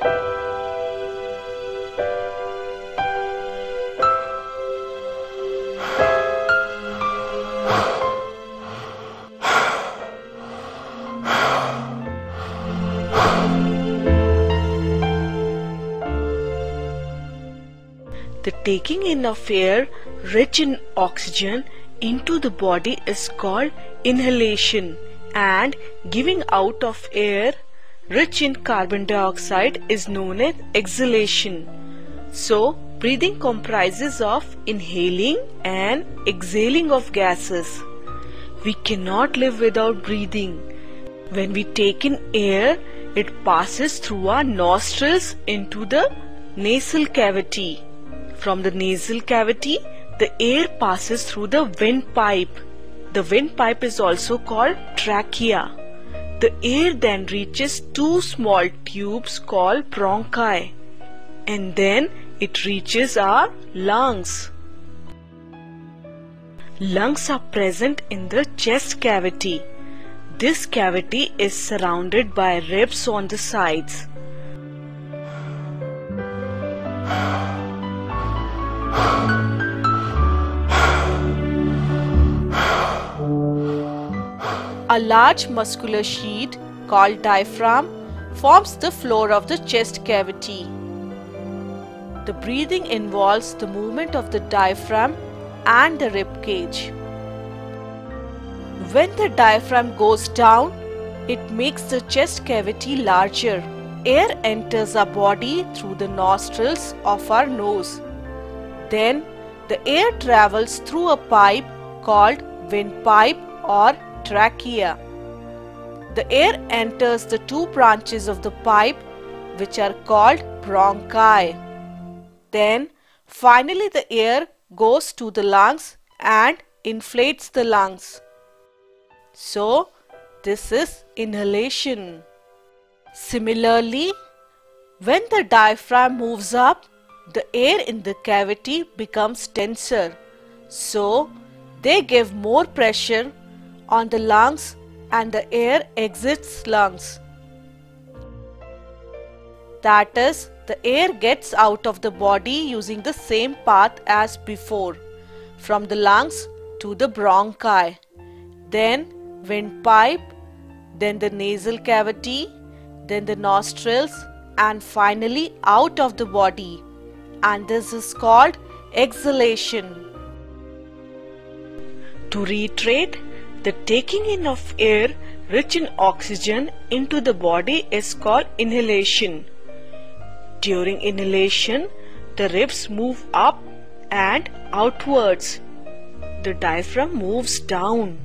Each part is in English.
The taking in of air rich in oxygen into the body is called inhalation, and giving out of air rich in carbon dioxide is known as exhalation. So, breathing comprises of inhaling and exhaling of gases. We cannot live without breathing. When we take in air, it passes through our nostrils into the nasal cavity. From the nasal cavity, the air passes through the windpipe. The windpipe is also called trachea. The air then reaches two small tubes called bronchi, and then it reaches our lungs. Lungs are present in the chest cavity. This cavity is surrounded by ribs on the sides. A large muscular sheet called diaphragm forms the floor of the chest cavity. The breathing involves the movement of the diaphragm and the rib cage. When the diaphragm goes down, it makes the chest cavity larger. Air enters our body through the nostrils of our nose. Then the air travels through a pipe called windpipe or trachea. The air enters the two branches of the pipe, which are called bronchi. Then finally the air goes to the lungs and inflates the lungs. So this is inhalation. Similarly, when the diaphragm moves up, the air in the cavity becomes denser. So they give more pressure on the lungs and the air exits lungs. That is, the air gets out of the body using the same path as before, from the lungs to the bronchi, then windpipe, then the nasal cavity, then the nostrils, and finally out of the body. And this is called exhalation. To reiterate, the taking in of air rich in oxygen into the body is called inhalation. During inhalation, the ribs move up and outwards. The diaphragm moves down.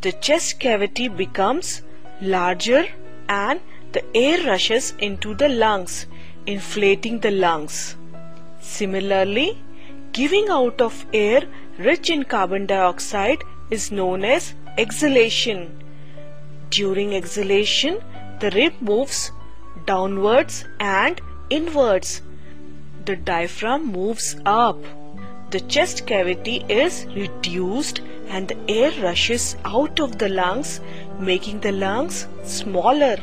The chest cavity becomes larger and the air rushes into the lungs, inflating the lungs. Similarly, giving out of air rich in carbon dioxide is known as exhalation. During exhalation, the rib moves downwards and inwards. The diaphragm moves up. The chest cavity is reduced and the air rushes out of the lungs, making the lungs smaller.